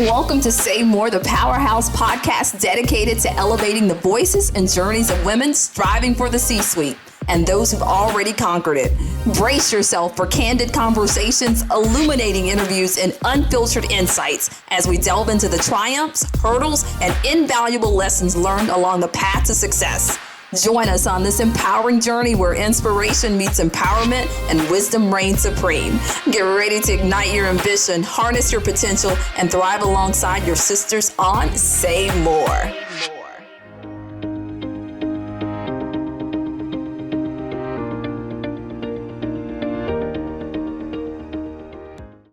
Welcome to Say More, the Powerhouse podcast dedicated to elevating the voices and journeys of women striving for the C-suite and those who've already conquered it. Brace yourself for candid conversations, illuminating interviews, and unfiltered insights as we delve into the triumphs, hurdles, and invaluable lessons learned along the path to success. Join us on this empowering journey where inspiration meets empowerment and wisdom reigns supreme. Get ready to ignite your ambition, harness your potential, and thrive alongside your sisters on Say More.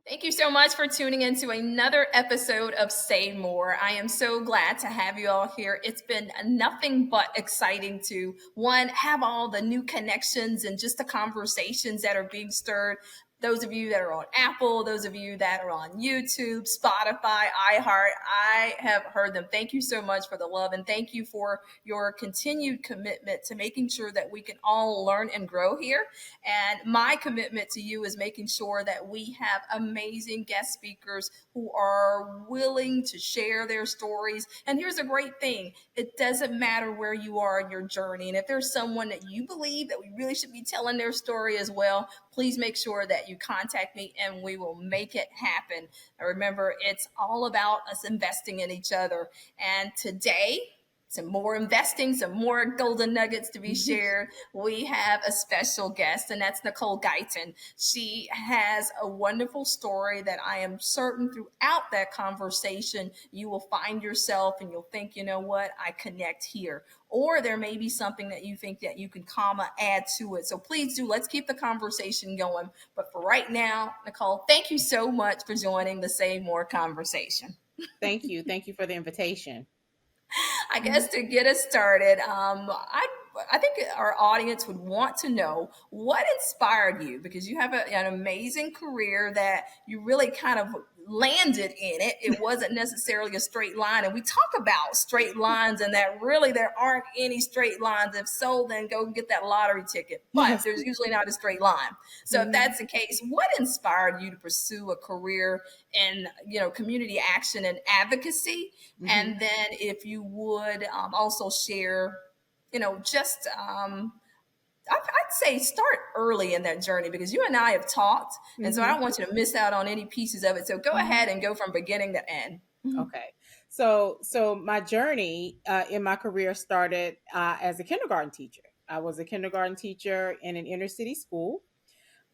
Thank you so much for tuning into another episode of Say More. I am so glad to have you all here. It's been nothing but exciting to, one, have all the new connections and just the conversations that are being stirred. Those of you that are on Apple, those of you that are on YouTube, Spotify, iHeart, I have heard them. Thank you so much for the love, and thank you for your continued commitment to making sure that we can all learn and grow here. And my commitment to you is making sure that we have amazing guest speakers who are willing to share their stories. And here's a great thing. It doesn't matter where you are in your journey. And if there's someone that you believe that we really should be telling their story as well, please make sure that you contact me and we will make it happen. Remember, it's all about us investing in each other. And today, some more investing, some more golden nuggets to be shared. We have a special guest, and that's Nicole Guyton. She has a wonderful story that I am certain throughout that conversation, you will find yourself and you'll think, you know what, I connect here. Or there may be something that you think that you can add to it. So please do, let's keep the conversation going. But for right now, Nicole, thank you so much for joining the Say More conversation. Thank you. Thank you for the invitation. I guess to get us started, I think our audience would want to know what inspired you, because you have an amazing career that you really kind of landed in it. It wasn't necessarily a straight line. And we talk about straight lines and that really there aren't any straight lines. If so, then go get that lottery ticket. But there's usually not a straight line. So if that's the case, what inspired you to pursue a career in, community action and advocacy? And then if you would also share, I'd say start early in that journey, because you and I have talked, and so I don't want you to miss out on any pieces of it. So go ahead and go from beginning to end. Okay. So my journey in my career started as a kindergarten teacher. I was a kindergarten teacher in an inner city school.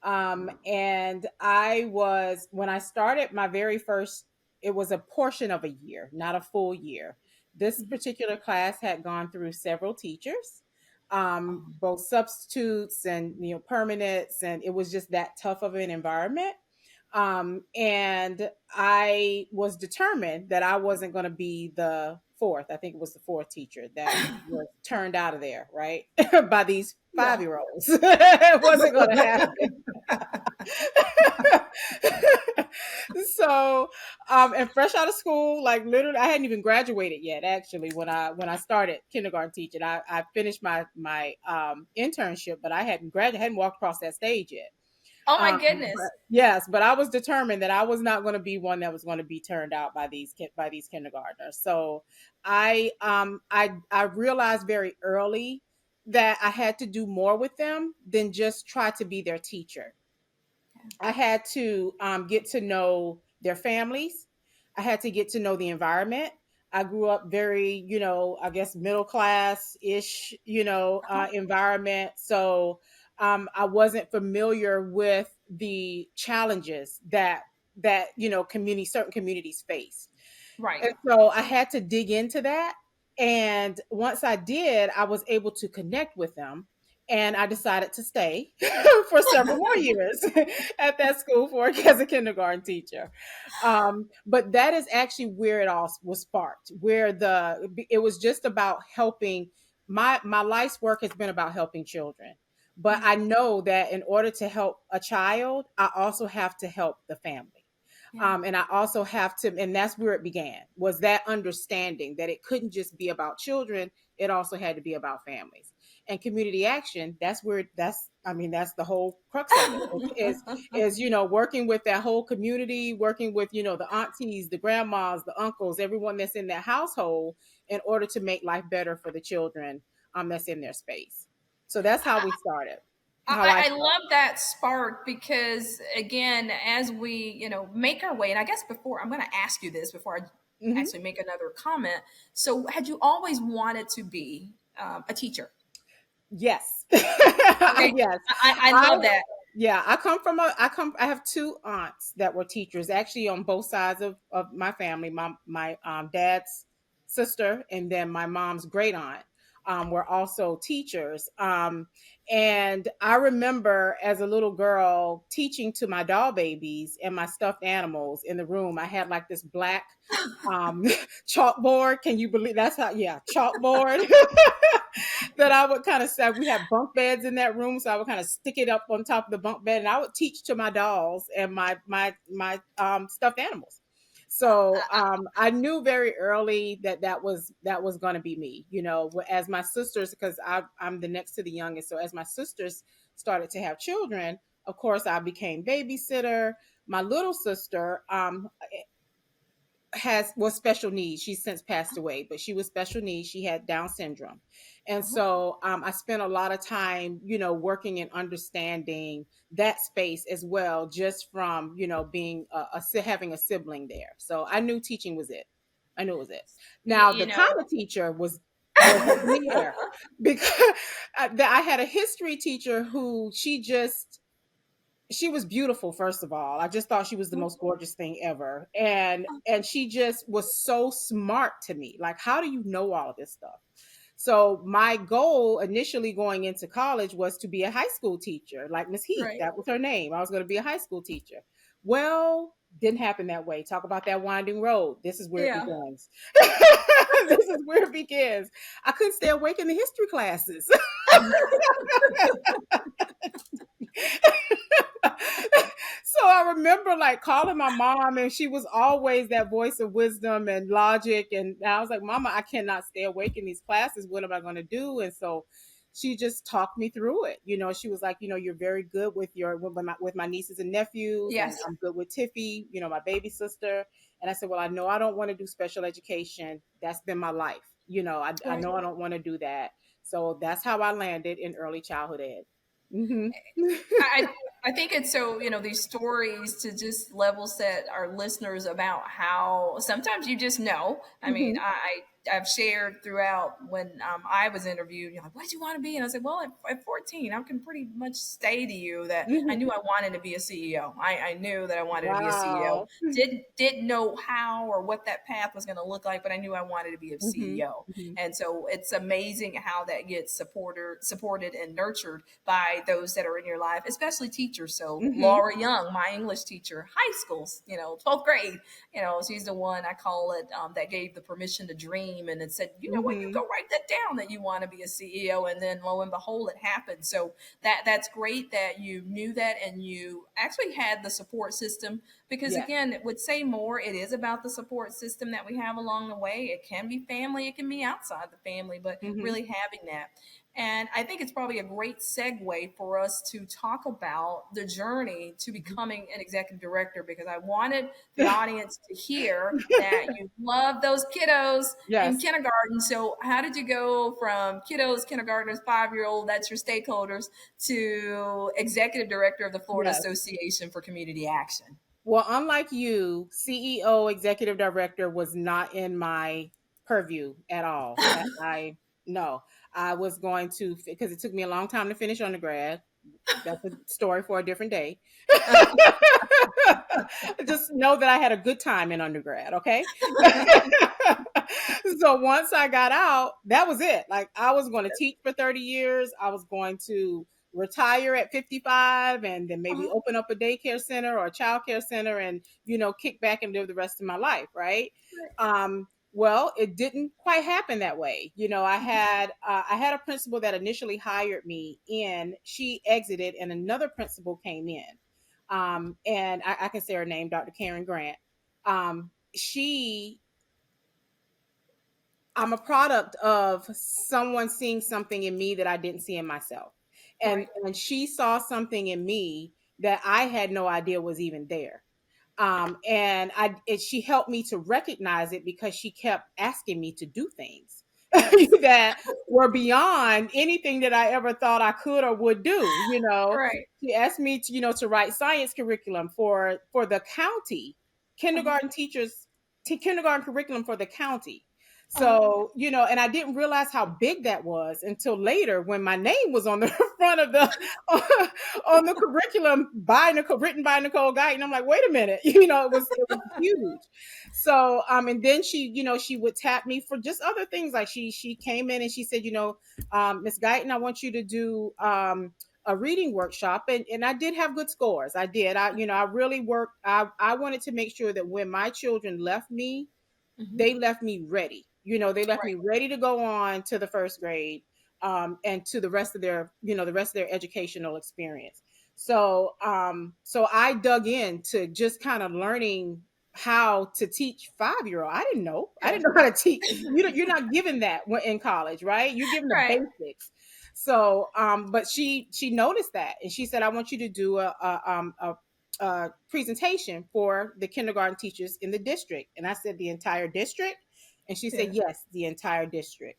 And when I started my very first, it was a portion of a year, not a full year. This particular class had gone through several teachers, both substitutes and permanents, and it was just that tough of an environment. And I was determined that I wasn't going to be the fourth. I think it was the fourth teacher that was turned out of there, right? By these 5-year-olds. It wasn't going to happen. So, and fresh out of school, like literally, I hadn't even graduated yet. Actually, when I started kindergarten teaching, I finished my internship, but I hadn't walked across that stage yet. Oh my goodness! But I was determined that I was not going to be one that was going to be turned out by these kindergartners. So I realized very early that I had to do more with them than just try to be their teacher. I had to get to know their families. I had to get to know the environment. I grew up very, I guess middle class-ish, environment. So I wasn't familiar with the challenges that certain communities face. Right. And so I had to dig into that. And once I did, I was able to connect with them. And I decided to stay for several more years at that school as a kindergarten teacher. But that is actually where it all was sparked, where it was just about helping. My life's work has been about helping children. But I know that in order to help a child, I also have to help the family. And I also have to, and that's where it began, was that understanding that it couldn't just be about children. It also had to be about families. And community action, that's where that's I mean that's the whole crux of it is working with that whole community, working with the aunties, the grandmas, the uncles, everyone that's in that household in order to make life better for the children that's in their space. So that's how we started. How I I started. love that spark because again, as we make our way, and I guess before I'm going to ask you this before I Hmm. actually make another comment. So, had you always wanted to be a teacher? Yes. Okay, Yes. I I love that. Yeah, I have two aunts that were teachers actually on both sides of my family. My dad's sister and then my mom's great aunt were also teachers. And I remember as a little girl teaching to my doll babies and my stuffed animals in the room. I had like this black um chalkboard. Can you believe that's how yeah, chalkboard that I would kind of say we had bunk beds in that room, so I would kind of stick it up on top of the bunk bed, and I would teach to my dolls and my stuffed animals. So I knew very early that that was going to be me. As my sisters, because I'm the next to the youngest, so as my sisters started to have children, of course I became babysitter. My little sister was special needs. She's since passed away, but she was special needs. She had Down syndrome, and Uh-huh. so I spent a lot of time, working and understanding that space as well, just from being having a sibling there. So I knew teaching was it. I knew it was it. You, Now you the know, kind of teacher was up in the air because I had a history teacher who she was beautiful. First of all, I just thought she was the most gorgeous thing ever, and she just was so smart to me. Like, how do you know all of this stuff? So my goal initially going into college was to be a high school teacher, like Miss Heath. right? That was her name. I was going to be a high school teacher. Well, didn't happen that way. Talk about that winding road. This is where it Yeah. begins. This is where it begins. I couldn't stay awake in the history classes. So I remember like calling my mom, and she was always that voice of wisdom and logic. And I was like, Mama, I cannot stay awake in these classes. What am I going to do? And so she just talked me through it. She was like, you're very good with my nieces and nephews, and Yes. I'm good with Tiffy, my baby sister. And I said, well, I know I don't want to do special education. That's been my life. I Right. know I don't want to do that. So that's how I landed in early childhood ed. Hmm. I I think it's so these stories to just level set our listeners about how sometimes you just know. I mean, Hmm. I've shared throughout when I was interviewed. You're like, "What do you want to be?" And I said, "Well, at 14, I can pretty much say to you that I Hmm. knew I wanted to be a CEO. I knew that I wanted to be a CEO. Wow. Didn't know how or what that path was going to look like, but I knew I wanted to be a Hmm. CEO. Hmm. And so it's amazing how that gets supported and nurtured by those that are in your life, especially teachers. So Hmm. Laura Young, my English teacher, high schools, 12th grade, she's the one I call it that gave the permission to dream, and it said, what, you Hmm. go write that down that you want to be a CEO, and then lo and behold, it happened. So that's great that you knew that and you actually had the support system because Yes. again, it would say more. It is about the support system that we have along the way. It can be family, it can be outside the family, but Hmm. really having that. And I think it's probably a great segue for us to talk about the journey to becoming an executive director because I wanted the audience to hear that you love those kiddos in Yes. kindergarten. So, how did you go from kiddos, kindergartners, 5-year old, that's your stakeholders, to executive director of the Florida Yes. Association for Community Action? Well, unlike you, CEO, executive director was not in my purview at all. I no, I was going to because it took me a long time to finish undergrad. That's a story for a different day. Just know that I had a good time in undergrad, okay? So once I got out, that was it. Like I was going to teach for 30 years. I was going to retire at 55 and then maybe Uh-huh. open up a daycare center or a child care center and kick back and live the rest of my life, right? Well, it didn't quite happen that way. I had a principal that initially hired me in. She exited, and another principal came in. And I can say her name, Dr. Karen Grant. She I'm a product of someone seeing something in me that I didn't see in myself. Right. And she saw something in me that I had no idea was even there. She helped me to recognize it because she kept asking me to do things Yes. that were beyond anything that I ever thought I could or would do. Right. She asked me to, to write science curriculum for the county, Uh-huh. kindergarten teachers, kindergarten curriculum for the county. Uh-huh. So, and I didn't realize how big that was until later when my name was on the front of the on the curriculum written by Nicole Guyton. I'm like, wait a minute, it was huge. So, and then she would tap me for just other things. Like she came in and she said, Miss Guyton, I want you to do a reading workshop, and I did have good scores. I did. I really worked. I wanted to make sure that when my children left me, Hmm. they left me ready. They left me Right. ready to go on to the first grade, and to the rest of their educational experience. So I dug into just kind of learning how to teach 5-year-old. I Yeah. didn't know how to teach. You're not given that in college, right? You're given the Right. basics. So, but she noticed that, and she said, "I want you to do a presentation for the kindergarten teachers in the district." And I said, "The entire district?" And she said, Yeah. "Yes, the entire district."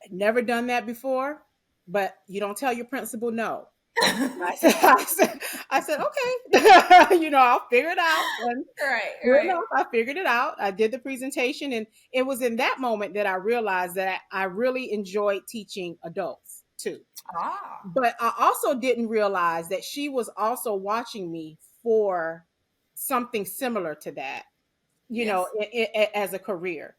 I'd never done that before, but you don't tell your principal no. I said, I said, okay, I'll figure it out. And Right. sure Right. enough, I figured it out. I did the presentation, and it was in that moment that I realized that I really enjoyed teaching adults too. Ah. But I also didn't realize that she was also watching me for something similar to that, Yes. as a career.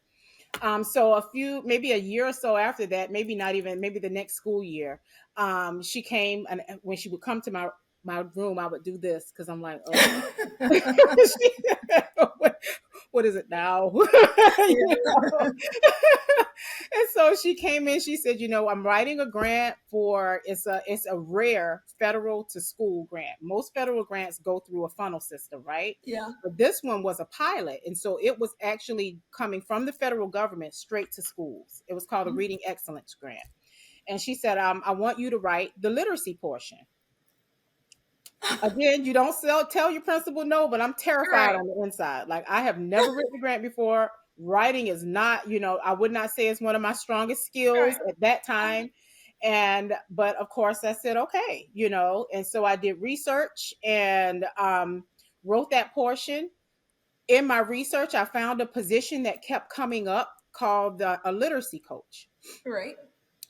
So maybe a year or so after that, maybe not even, maybe the next school year, she came, and when she would come to my room, I would do this because I'm like, oh, what, what is it now? You Yeah. know? And so she came in, she said, I'm writing a grant for, it's a rare federal to school grant. Most federal grants go through a funnel system, right? Yeah. But this one was a pilot. And so it was actually coming from the federal government straight to schools. It was called a Mhm. Reading Excellence Grant. And she said, I want you to write the literacy portion. Again, you don't tell your principal no, but I'm terrified Right. on the inside. Like, I have never written a grant before. Writing is not, I would not say it's one of my strongest skills Right. at that time. But of course I said, okay, and so I did research and wrote that portion. In my research, I found a position that kept coming up called a literacy coach. Right.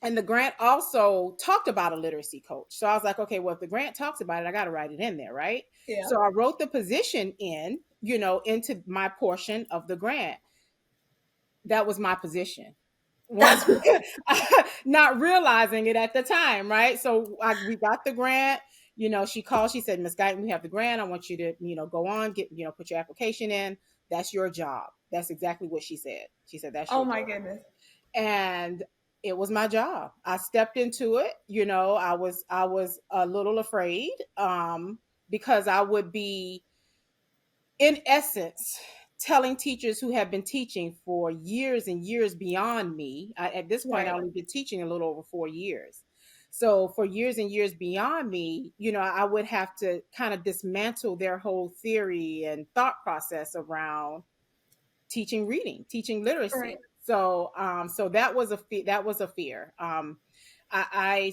And the grant also talked about a literacy coach. So I was like, okay, well, if the grant talks about it, I got to write it in there, right? Yeah. So I wrote the position into my portion of the grant. That was my position. Once not realizing it at the time, right? So we got the grant. She called. She said, "Miss Guyton, we have the grant. I want you to, go on, put your application in. That's your job." That's exactly what she said. She said, "That's Oh your my job." goodness. And it was my job. I stepped into it. I was a little afraid, because I would be, in essence, telling teachers who have been teaching for years and years beyond me. At this point, I Right. only been teaching a little over 4 years. So for years and years beyond me, I would have to kind of dismantle their whole theory and thought process around teaching reading, teaching Right. literacy. So that was a fear. I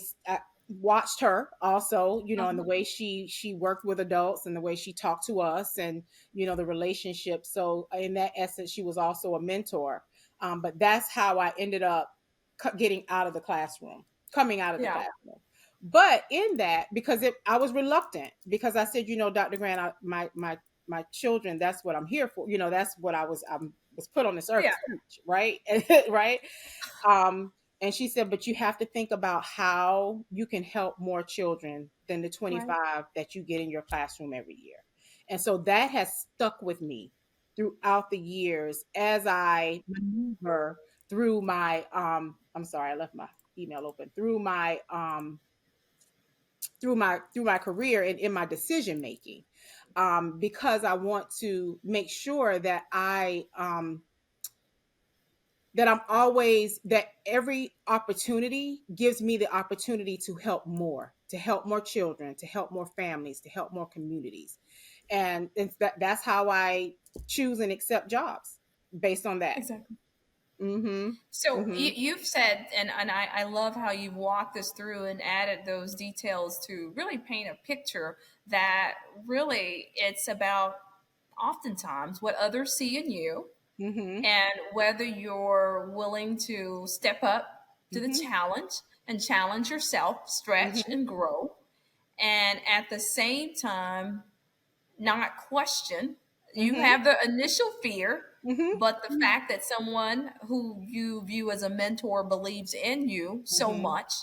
watched her also, and the Uh-huh. way she worked with adults and the way she talked to us, and the relationship. So in that essence, she was also a mentor. But that's how I ended up getting out of the classroom, coming out of the Yeah. classroom. But in that, because I was reluctant, because I said, Dr. Grant, my children, that's what I'm here for. That's what I was put on this earth Yeah. to teach, right? Right. um and she said, but you have to think about how you can help more children than the Right. 25 that you get in your classroom every year. And so that has stuck with me throughout the years as I maneuver through my I'm sorry, I left my email open, through my career and in my decision making, because I want to make sure that that I'm always, that every opportunity gives me the opportunity to help more children, to help more families, to help more communities. And that's how I choose and accept jobs, based on that. Exactly. Mhm. So Mhm. you've said, and I love how you've walked us through and added those details to really paint a picture that really it's about oftentimes what others see in you Mhm. and whether you're willing to step up to the Mhm. challenge and challenge yourself, stretch Mhm. and grow, and at the same time not question. You Mhm. have the initial fear, Mhm. but the fact that someone who you view as a mentor believes in you so Mhm. much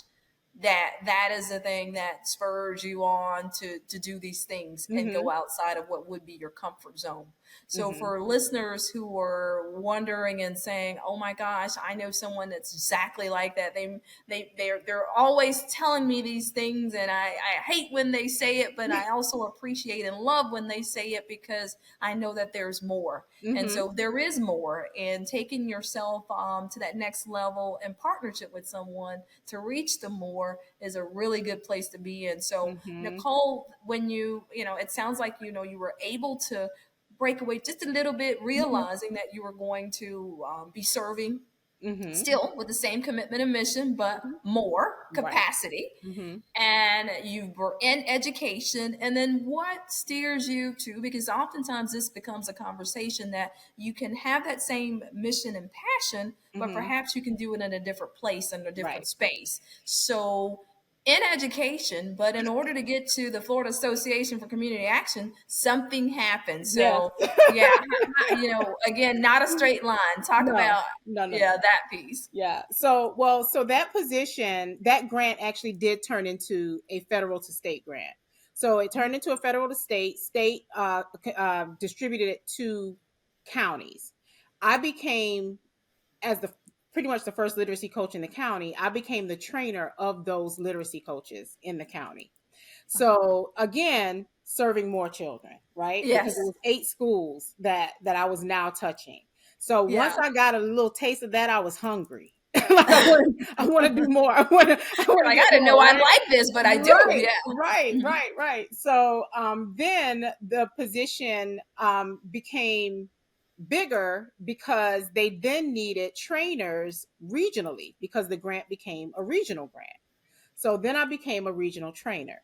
that that is the thing that spurs you on to do these things and go Mhm. outside of what would be your comfort zone. So Mhm. for listeners who are wondering and saying, "Oh my gosh, I know someone that's exactly like that." They're always telling me these things, and I hate when they say it, but I also appreciate and love when they say it because I know that there's more. And Mhm. so there is more, and taking yourself to that next level in partnership with someone to reach the more is a really good place to be in. So Mhm. Nicole, when it sounds like you were able to break away just a little bit, Mhm. realizing that you were going to be serving Mhm. still with the same commitment and mission, but Mhm. more Right. capacity. Mhm. And you were in education. And then what steers you to, because oftentimes this becomes a conversation that you can have that same mission and passion, but Mhm. perhaps you can do it in a different place and a different Right. space. So in education, but in order to get to the Florida Association for Community Action, something happened. Yes. So yeah, again, not a straight line. Talk No. about, No, no, yeah, no. that piece. Yeah. So, well, so that position, that grant actually did turn into a federal to state grant. So it turned into a federal to state. State distributed it to counties. I became, as the pretty much the first literacy coach in the county, I became the trainer of those literacy coaches in the county. So again, serving more children, right? Because it Yes. was 8 schools that I was now touching. So once Yeah. I got a little taste of that, I was hungry. Like I want to do more. I want to Like, get I didn't more, know I right? like this, but I do. Right, Yeah. right, Mhm. right, right. So then the position became bigger because they then needed trainers regionally because the grant became a regional grant. So then I became a regional trainer.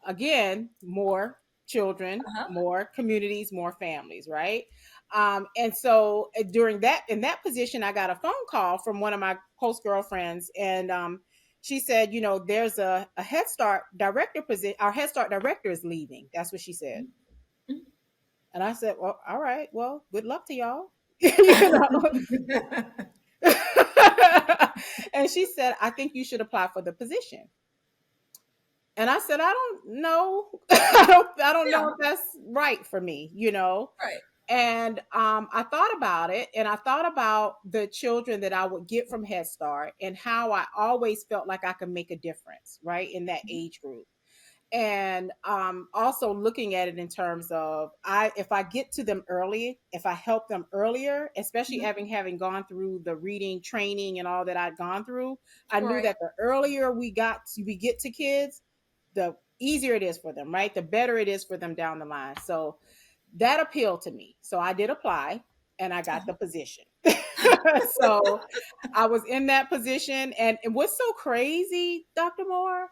Again, more children, Uh-huh. more communities, more families, right? And so during that, in that position, I got a phone call from one of my close girlfriends, and she said, there's a Head Start director position. Our Head Start director is leaving. That's what she said. Mhm. And I said, well, all right, well, good luck to y'all. you know. And she said, I think you should apply for the position. And I said, I don't know. I don't know Yeah. if that's right for me. Right. And I thought about it, and I thought about the children that I would get from Head Start and how I always felt like I could make a difference, right, in that age group. And also looking at it in terms of, if I get to them early, if I help them earlier, especially Mhm. having gone through the reading training and all that I'd gone through, I knew Right. that the earlier we get to kids, the easier it is for them, right? The better it is for them down the line. So that appealed to me. So I did apply, and I got the position. So I was in that position. And what's so crazy, Dr. Moore,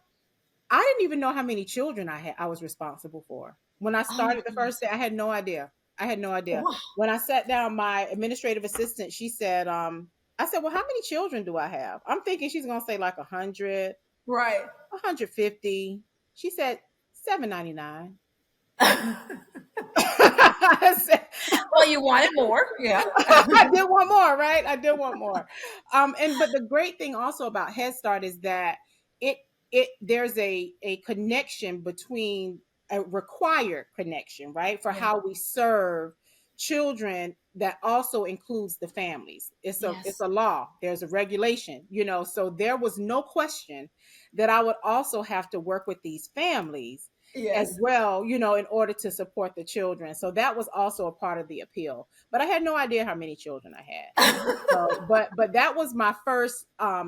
I didn't even know how many children I was responsible for. When I Oh my started the first goodness. day, I had no idea. I had no idea. Wow. When I sat down, my administrative assistant, she said, I said, well, how many children do I have? I'm thinking she's gonna say like 100, Right. 150. She said 799. Well, I said, you wanted more. Yeah. I did want more, right? I did want more. And but the great thing also about Head Start is that it there's a connection between, a required connection, right? For Yeah. how we serve children that also includes the families. It's Yes. a law. There's a regulation. So there was no question that I would also have to work with these families. as Yes. well, in order to support the children. So that was also a part of the appeal. But I had no idea how many children I had. So, but that was my first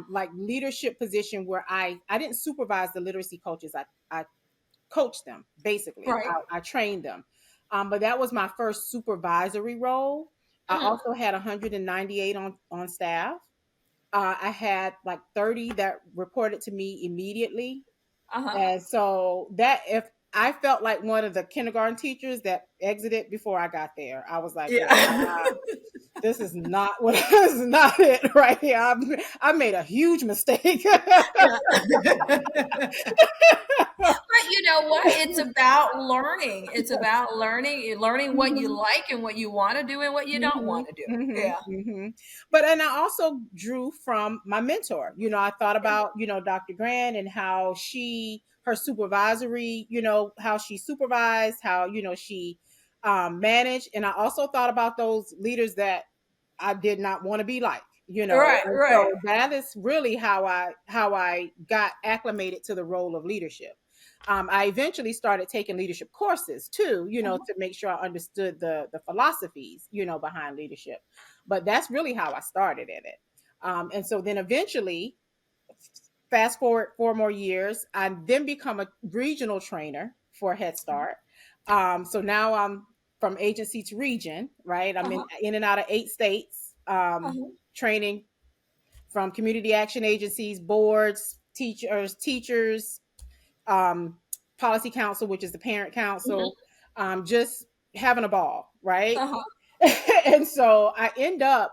like leadership position where I didn't supervise the literacy coaches. I coached them basically. Right. I trained them. But that was my first supervisory role. I Mhm. also had 198 on staff. I had like 30 that reported to me immediately. Uh-huh. And so that if I felt like one of the kindergarten teachers that exited before I got there, I was like, yeah, Yeah. this is not what this is not it right here. I made a huge mistake. Yeah. But you know what? It's about learning. It's about learning what you Mhm. like and what you want to do and what you don't Mhm, want to do. mhm, Yeah. mhm. But and I also drew from my mentor. I thought Yeah. about, Dr. Grant and how her supervisory, how she supervised, how, she managed. And I also thought about those leaders that I did not want to be like, Right, And right. so that is really how I got acclimated to the role of leadership. I eventually started taking leadership courses too, Uh-huh. to make sure I understood the philosophies, behind leadership. But that's really how I started in it. And so then eventually, fast forward 4 more years, I then become a regional trainer for Head Start. So now I'm from agency to region, right? I'm in Uh-huh. in and out of 8 states, Uh-huh. training from community action agencies, boards, teachers, um, policy council, which is the parent Mhm. council, just having a ball, right? Uh-huh. And so I end up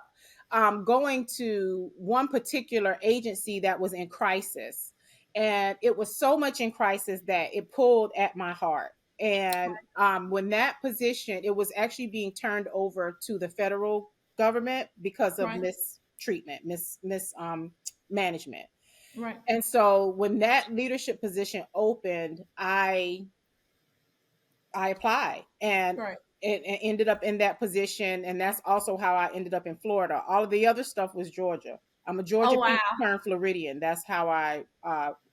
going to one particular agency that was in crisis. And it was so much in crisis that it pulled at my heart. And when that position, it was actually being turned over to the federal government because of Right. mistreatment, management. Right. And so when that leadership position opened, I applied and Right. it ended up in that position. And that's also how I ended up in Florida. All of the other stuff was Georgia. I'm a Oh Georgia wow. Peach turned Floridian. That's how I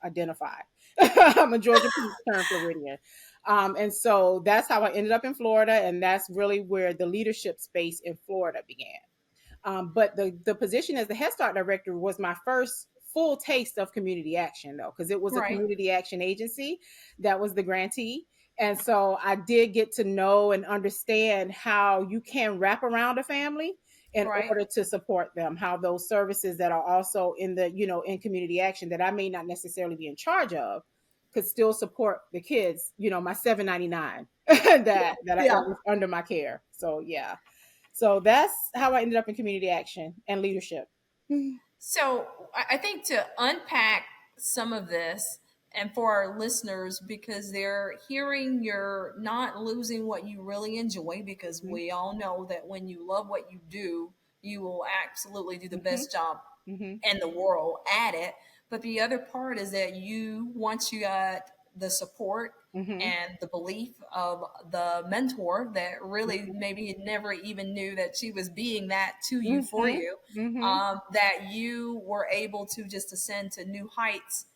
identify. I'm a Georgia Peach turned Floridian. And so that's how I ended up in Florida. And that's really where the leadership space in Florida began. But the position as the Head Start director was my first full taste of community action, though, because it was a Right. community action agency that was the grantee. And so I did get to know and understand how you can wrap around a family in Right. order to support them, how those services that are also in community action that I may not necessarily be in charge of could still support the kids, my 799 Yeah. that Yeah. was under my care. So yeah. So that's how I ended up in community action and leadership. Mhm. So I think to unpack some of this and for our listeners, because they're hearing you're not losing what you really enjoy, because we all know that when you love what you do, you will absolutely do the Mhm. best job Mhm. in the world at it. But the other part is that once you got the support Mhm. and the belief of the mentor that really Mhm. maybe you never even knew that she was being that to you for Mhm. you, Mhm. that you were able to just ascend to new heights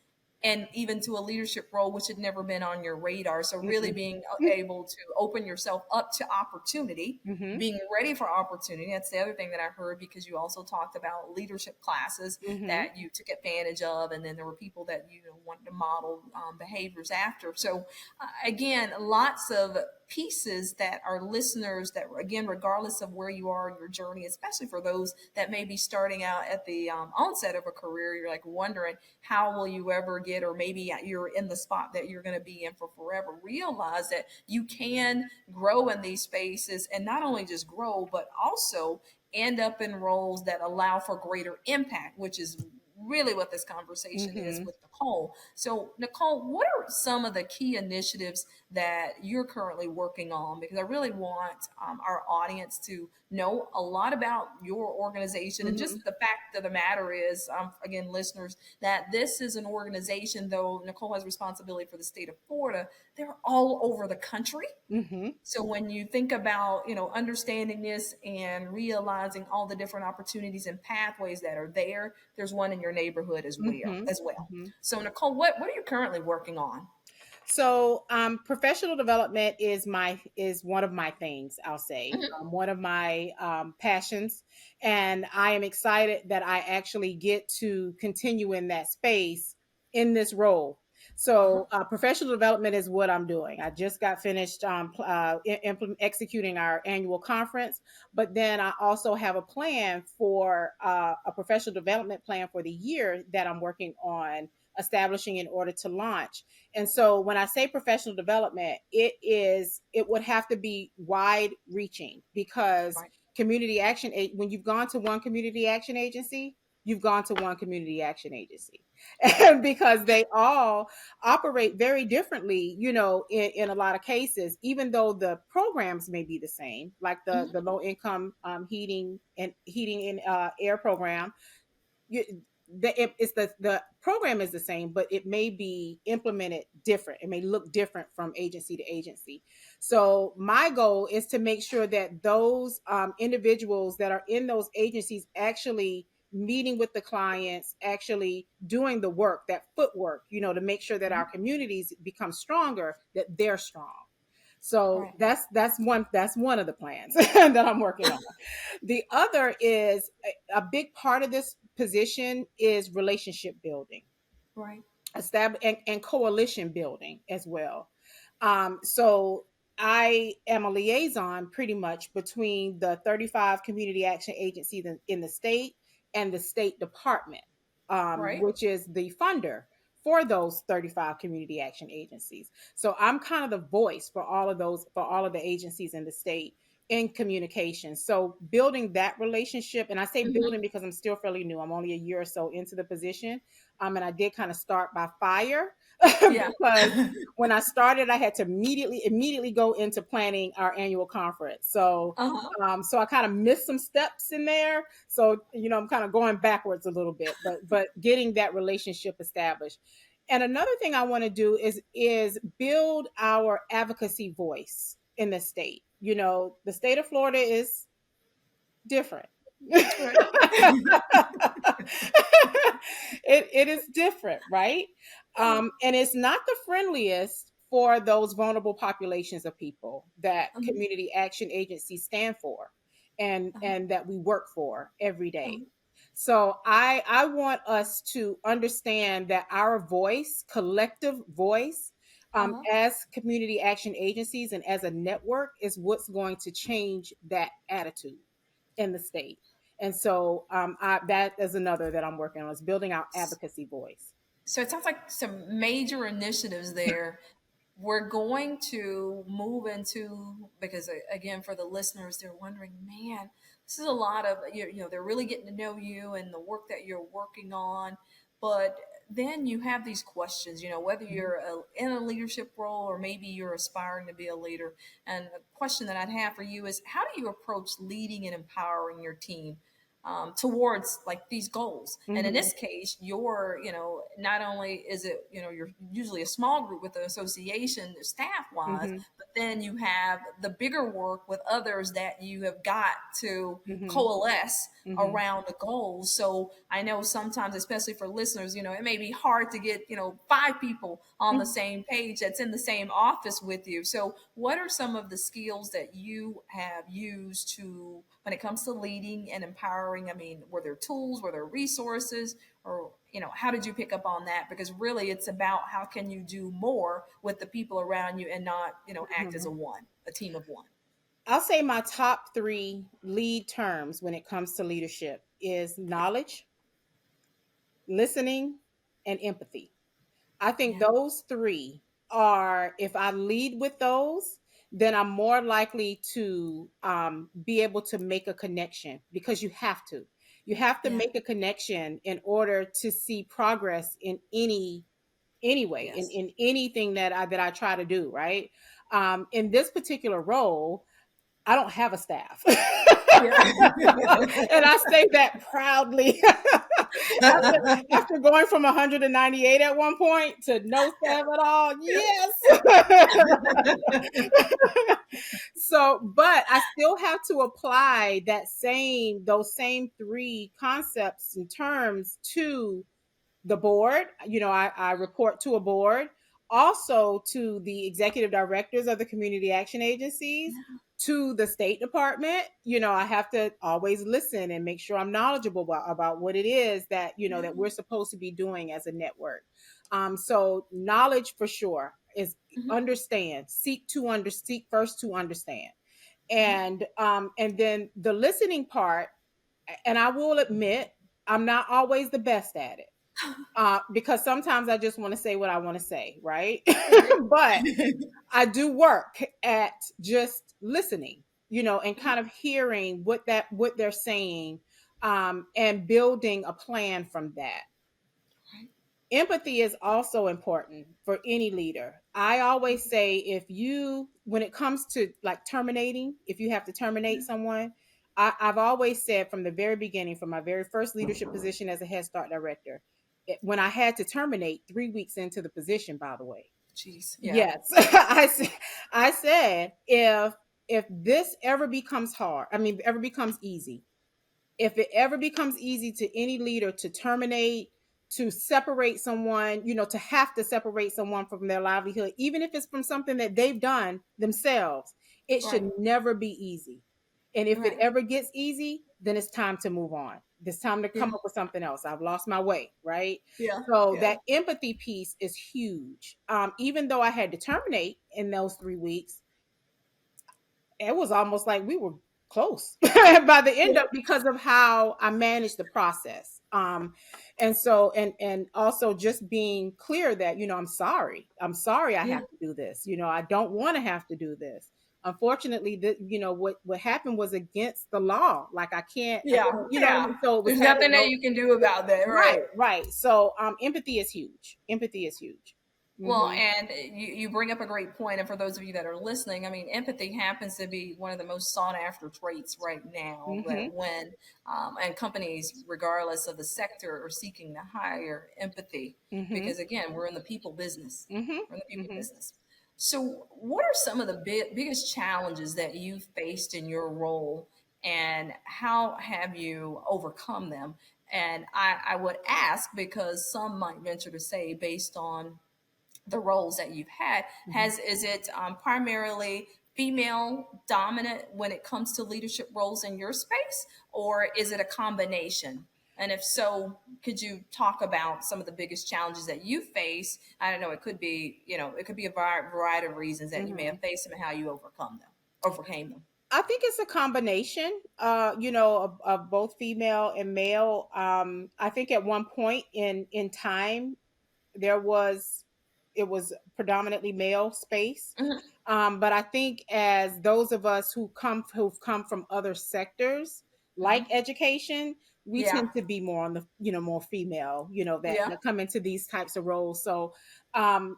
and even to a leadership role which had never been on your radar. So really Mhm. being Mhm. able to open yourself up to opportunity, Mhm. being ready for opportunity. That's the other thing that I heard, because you also talked about leadership classes Mhm. that you took advantage of, and then there were people that you wanted to model behaviors after. So again, lots of pieces that our listeners, that again, regardless of where you are in your journey, especially for those that may be starting out at the onset of a career, you're like wondering how will you ever get, or maybe you're in the spot that you're going to be in for forever. Realize that you can grow in these spaces, and not only just grow, but also end up in roles that allow for greater impact, which is really what this conversation is Mhm. with Nicole. So, Nicole, what are some of the key initiatives that you're currently working on? Because I really want our audience to know a lot about your organization. And Mhm. just the fact of the matter is, again, listeners, that this is an organization, though Nicole has responsibility for the state of Florida, they're all over the country. Mhm. So when you think about, understanding this and realizing all the different opportunities and pathways that are there, there's one in your neighborhood as well. Mhm. As well. Mhm. So Nicole, what are you currently working on? So, professional development is one of my things. I'll say Hmm. one of my passions, and I am excited that I actually get to continue in that space in this role. Uh-huh. So, professional development is what I'm doing. I just got finished executing our annual conference, but then I also have a plan for a professional development plan for the year that I'm working on establishing in order to launch. And so when I say professional development, it would have to be wide reaching because Right. when you've gone to one community action agency, you've gone to one community action agency. And because they all operate very differently, in a lot of cases, even though the programs may be the same, like Hmm. the low income heating and air program, you, it's the program is the same, but it may be implemented different. It may look different from agency to agency. So my goal is to make sure that those individuals that are in those agencies actually meeting with the clients, actually doing the work, that footwork, to make sure that our Hmm. communities become stronger, that they're strong. So Right. that's one of the plans that I'm working on. The other is a big part of this position is relationship building, Right. and coalition building as well. So I am a liaison pretty much between the 35 community action agencies in the state and the State Department, Right. which is the funder for those 35 community action agencies. So I'm kind of the voice for all of the agencies in the state in communication. So building that relationship, and I say Hmm. building because I'm still fairly new. I'm only a year or so into the position, and I did kind of start by fire Yeah. because when I started, I had to immediately go into planning our annual conference. So, Uh-huh. so I kind of missed some steps in there. So, I'm kind of going backwards a little bit, but getting that relationship established. And another thing I want to do is build our advocacy voice in the state. The state of Florida is different. Right. It is different, right? Uh-huh. And it's not the friendliest for those vulnerable populations of people that Uh-huh. community action agencies stand for, and Uh-huh. and that we work for every day. Uh-huh. So I want us to understand that our voice, collective voice, Uh-huh. as community action agencies and as a network, is what's going to change that attitude in the state. And so that is another that I'm working on, is building our advocacy voice. So it sounds like some major initiatives there. We're going to move into, because again, for the listeners, they're wondering, man, this is a lot of, they're really getting to know you and the work that you're working on. But then you have these questions, whether Mhm. you're in a leadership role or maybe you're aspiring to be a leader. And a question that I'd have for you is, how do you approach leading and empowering your team towards like these goals? And in Mhm. this case, not only is it, you're usually a small group with the association staff wise, Mhm. but then you have the bigger work with others that you have got to Mhm. coalesce Mhm. around the goals. So I know sometimes, especially for listeners, it may be hard to get, five people on the Mhm. same page that's in the same office with you. So what are some of the skills that you have used to, when it comes to leading and empowering? I mean, were there tools, were there resources, or, how did you pick up on that? Because really it's about how can you do more with the people around you and not, act as Mhm. a team of one. I'll say my top three lead terms when it comes to leadership is knowledge, listening, and empathy. I think Yeah. those three are, if I lead with those, then I'm more likely to be able to make a connection, because you have to. You have to Yeah. make a connection in order to see progress in anyway, Yes. in anything that I try to do, right? In this particular role, I don't have a staff. And Yeah. I say that proudly. After going from 198 at one point to no staff at all, yes. So, but I still have to apply those same three concepts and terms to the board. I report to a board. also to the executive directors of the community action agencies, to the State Department. I have to always listen and make sure I'm knowledgeable about what it is that, Yeah. that we're supposed to be doing as a network. So knowledge for sure is Mhm. understand, seek first to understand. Mhm. And then the listening part, and I will admit, I'm not always the best at it, because sometimes I just want to say what I want to say, right? Right. But I do work at just listening, and Mhm. kind of hearing what they're saying, and building a plan from that. Right. Empathy is also important for any leader. I always say, when it comes to like terminating, if you have to terminate Yeah. someone, I've always said from the very beginning, from my very first leadership position as a Head Start director, when I had to terminate 3 weeks into the position, by the way, Jeez. Yeah. yes, I said, if this ever becomes hard, I mean, ever becomes easy, if it ever becomes easy to any leader to terminate, to separate someone, to have to separate someone from their livelihood, even if it's from something that they've done themselves, it should Right. never be easy. And if it Right. ever gets easy, then it's time to move on. It's time to Yeah. come up with something else. I've lost my way, right? Yeah. So Yeah. that empathy piece is huge. Even though I had to terminate in those 3 weeks, it was almost like we were close by the end Yeah. of, because of how I managed the process. And also just being clear that, I'm sorry I Yeah. have to do this. I don't want to have to do this. Unfortunately, what happened was against the law. Like I can't, Yeah. you know what I Yeah. mean? So it was There's having nothing that no. you can do about that. Right, Right. right. So empathy is huge. Empathy is huge. Well, Hmm. and you bring up a great point. And for those of you that are listening, I mean, empathy happens to be one of the most sought after traits right now. That Hmm. and companies, regardless of the sector, are seeking to hire empathy Hmm. because, again, we're in the people business. Hmm. We're in the people Hmm. business. So, what are some of the biggest challenges that you've faced in your role, and how have you overcome them? And I would ask because some might venture to say, based on the roles that you've had, Hmm. has is it primarily female dominant when it comes to leadership roles in your space, or is it a combination? And if so, could you talk about some of the biggest challenges that you face? I don't know, it could be, it could be a variety of reasons that you may have Hmm. faced them and how you overcame them. I think it's a combination, of both female and male. I think at one point in time, there was it was predominantly male space. Mhm. But I think as those of us who've come from other sectors like Mhm. education, we Yeah. tend to be more on the, more female, Yeah. that come into these types of roles. So I'm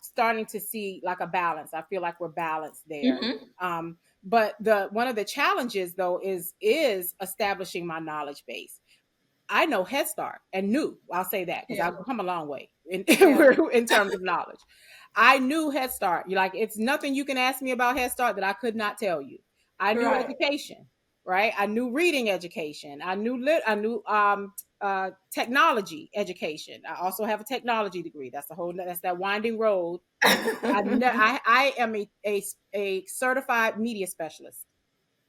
starting to see like a balance. I feel like we're balanced there. Hmm. But the one of the challenges though is establishing my knowledge base. I know Head Start and knew, I'll say that because Yeah. I've come a long way in, Yeah. in terms of knowledge. I knew Head Start. You're like, it's nothing you can ask me about Head Start that I could not tell you. I knew Right. education, right? I knew reading education. I knew technology education. I also have a technology degree. That's that winding road. I am a certified media specialist,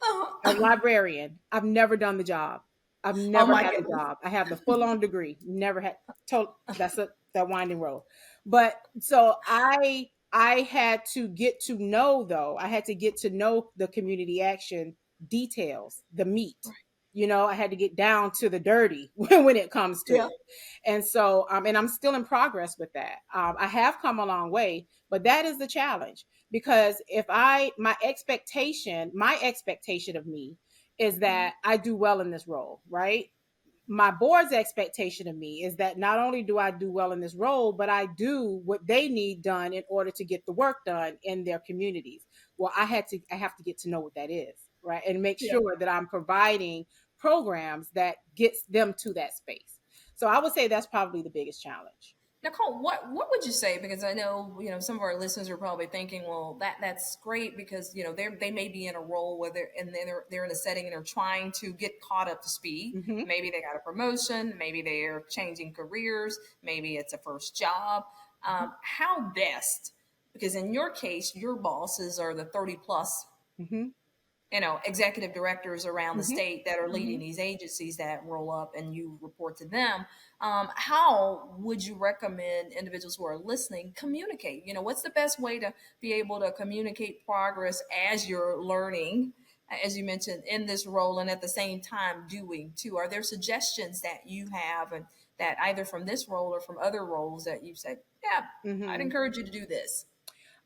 a Oh, librarian. I've never done the job. I've oh never my had the goodness. job. I have the full on degree. Never had told that winding road. But so I had to get to know though. I had to get to know the community action details, the meat. I had to get down to the dirty when it comes to Yeah. it. And so, and I'm still in progress with that. I have come a long way, but that is the challenge because my expectation of me is that I do well in this role, right? My board's expectation of me is that not only do I do well in this role, but I do what they need done in order to get the work done in their communities. Well, I have to get to know what that is, right? And make Yeah. sure that I'm providing programs that gets them to that space. So I would say that's probably the biggest challenge. Nicole, what would you say? Because I know some of our listeners are probably thinking, well, that's great because they may be in a role where they're in a setting and they're trying to get caught up to speed. Hmm. Maybe they got a promotion, maybe they're changing careers, maybe it's a first job. How best, because in your case, your bosses are the 30 plus, Mm-hmm. executive directors around the Mm-hmm. state that are Mm-hmm. leading these agencies that roll up and you report to them. How would you recommend individuals who are listening communicate? What's the best way to be able to communicate progress as you're learning, as you mentioned, in this role, and at the same time doing too? Are there suggestions that you have, and that either from this role or from other roles that you've said, yeah, I'd Mm-hmm. encourage you to do this?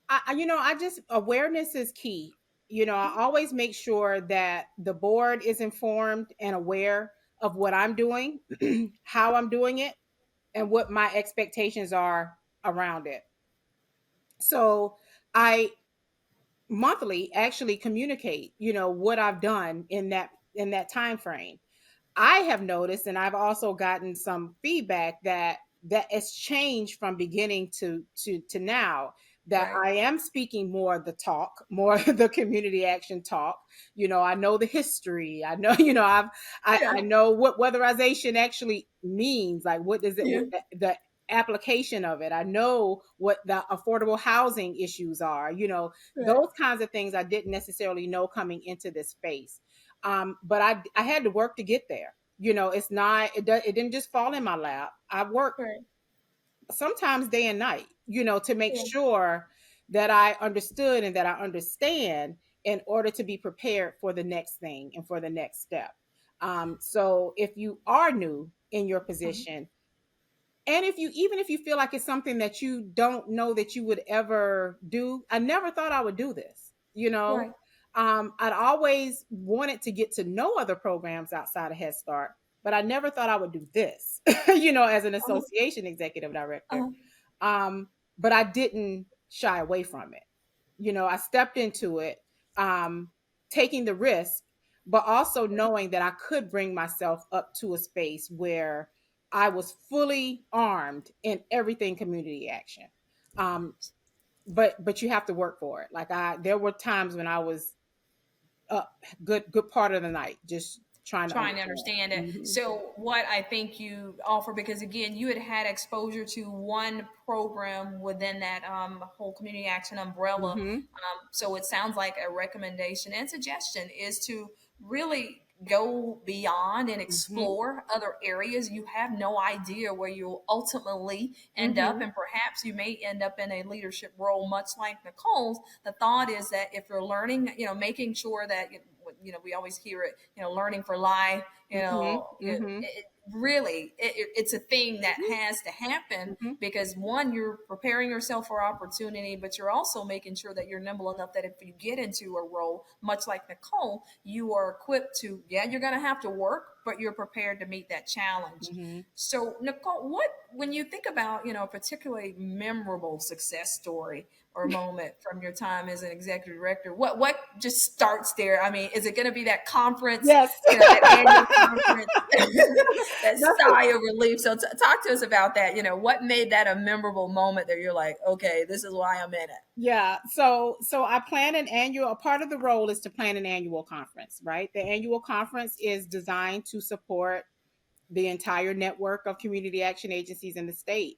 I just, awareness is key. I always make sure that the board is informed and aware of what I'm doing, how I'm doing it, and what my expectations are around it. So I monthly actually communicate, what I've done in that time frame. I have noticed, and I've also gotten some feedback that it's changed from beginning to now. That Right. I am speaking more the talk, more the community action talk. I know the history. I know, I Yeah. know what weatherization actually means. Like, what does it? Yeah. The application of it. I know what the affordable housing issues are. Right. Those kinds of things I didn't necessarily know coming into this space. But I had to work to get there. It's not it didn't just fall in my lap. I worked Right. sometimes day and night, to make Yeah. sure that I understood and that I understand in order to be prepared for the next thing and for the next step. So if you are new in your Mhm. position, and if you feel like it's something that you don't know that you would ever do, I never thought I would do this. Right. I'd always wanted to get to know other programs outside of Head Start, but I never thought I would do this, as an Uh-huh. association executive director. Uh-huh. um, but I didn't shy away from it. I stepped into it, um, taking the risk, but also knowing that I could bring myself up to a space where I was fully armed in everything community action. Um, but you have to work for it. Like, there were times when I was up good part of the night just trying to Trying to understand. understand it. Hmm. So, what I think you offer, because again, you had exposure to one program within that whole community action umbrella. Hmm. So, it sounds like a recommendation and suggestion is to really go beyond and Hmm. explore other areas. You have no idea where you'll ultimately end up, Hmm. and perhaps you may end up in a leadership role, much like Nicole's. The thought is that if you're learning, making sure that we always hear it, learning for life, Hmm. Hmm. it's a thing that has to happen, Hmm. because one, you're preparing yourself for opportunity, but you're also making sure that you're nimble enough that if you get into a role, much like Nicole, you are equipped to, yeah, you're going to have to work, but you're prepared to meet that challenge. Hmm. So, Nicole, when you think about, a particularly memorable success story or moment from your time as an executive director, what just starts there? I mean, is it going to be that conference, Yes. that annual conference, that That's sigh of relief? So, talk to us about that. What made that a memorable moment that you're like, okay, this is why I'm in it. Yeah. So I plan an annual, a part of the role is to plan an annual conference, right? The annual conference is designed to support the entire network of community action agencies in the state.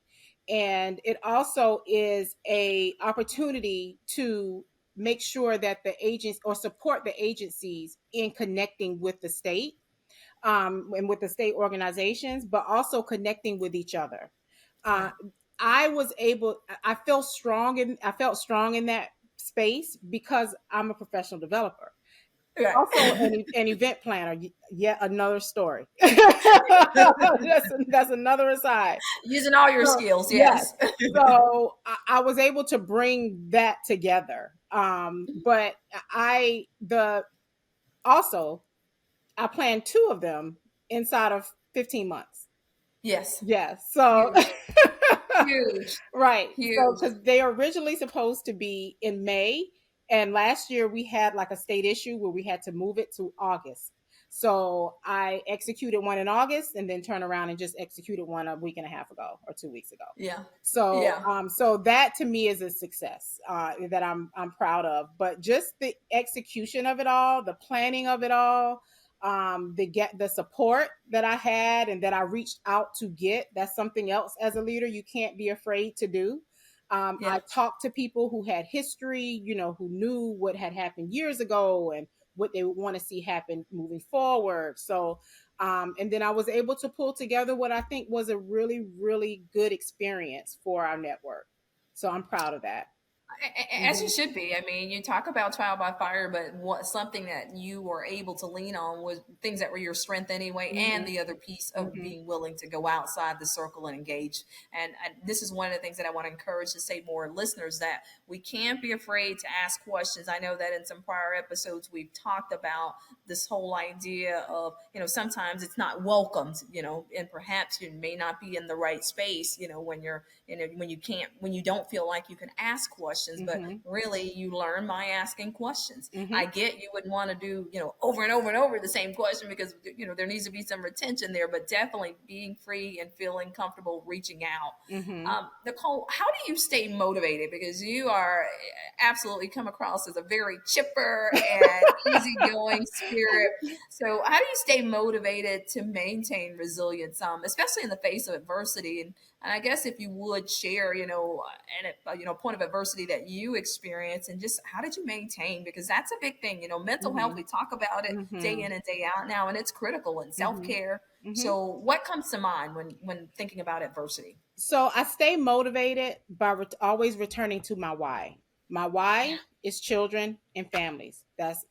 And it also is a opportunity to make sure that the agents or support the agencies in connecting with the state, and with the state organizations, but also connecting with each other. Uh, Right. I felt strong in that space because I'm a professional developer. Right. Also an event planner, yet another story. That's another aside. Using all your So, skills, yes. yes. So I was able to bring that together. But I the also I planned two of them inside of 15 months. Yes. Yes. So Huge. Huge. right. So Huge. because they are originally supposed to be in May, and last year we had like a state issue where we had to move it to August. So I executed one in August and then turned around and just executed one a week and a half ago or 2 weeks ago. Yeah. So, Yeah. so that to me is a success, that I'm proud of. But just the execution of it all, the planning of it all, the get the support that I had and that I reached out to get. That's something else as a leader you can't be afraid to do. Yeah. I talked to people who had history, who knew what had happened years ago and what they would want to see happen moving forward. So, and then I was able to pull together what I think was a really, really good experience for our network. So I'm proud of that. As you Hmm. should be. I mean, you talk about trial by fire, but what something that you were able to lean on was things that were your strength anyway, and Hmm. the other piece of Hmm. being willing to go outside the circle and engage. And this is one of the things that I want to encourage to say more listeners that we can't be afraid to ask questions. I know that in some prior episodes we've talked about this whole idea of, sometimes it's not welcomed, and perhaps you may not be in the right space, when you're, when you don't feel like you can ask questions, but Hmm. really you learn by asking questions. Hmm. I get you wouldn't want to do, over and over and over the same question because, there needs to be some retention there, but definitely being free and feeling comfortable reaching out. Hmm. Nicole, how do you stay motivated? Because you are absolutely come across as a very chipper and easygoing spirit. So, how do you stay motivated to maintain resilience, especially in the face of adversity? And I guess if you would share, point of adversity that you experience, and just how did you maintain? Because that's a big thing. Mental health. Hmm. We talk about it day Hmm. in and day out now, and it's critical in self Hmm. care. Hmm. So, what comes to mind when thinking about adversity? So I stay motivated by always returning to my why. My Yeah. why is children and families. That's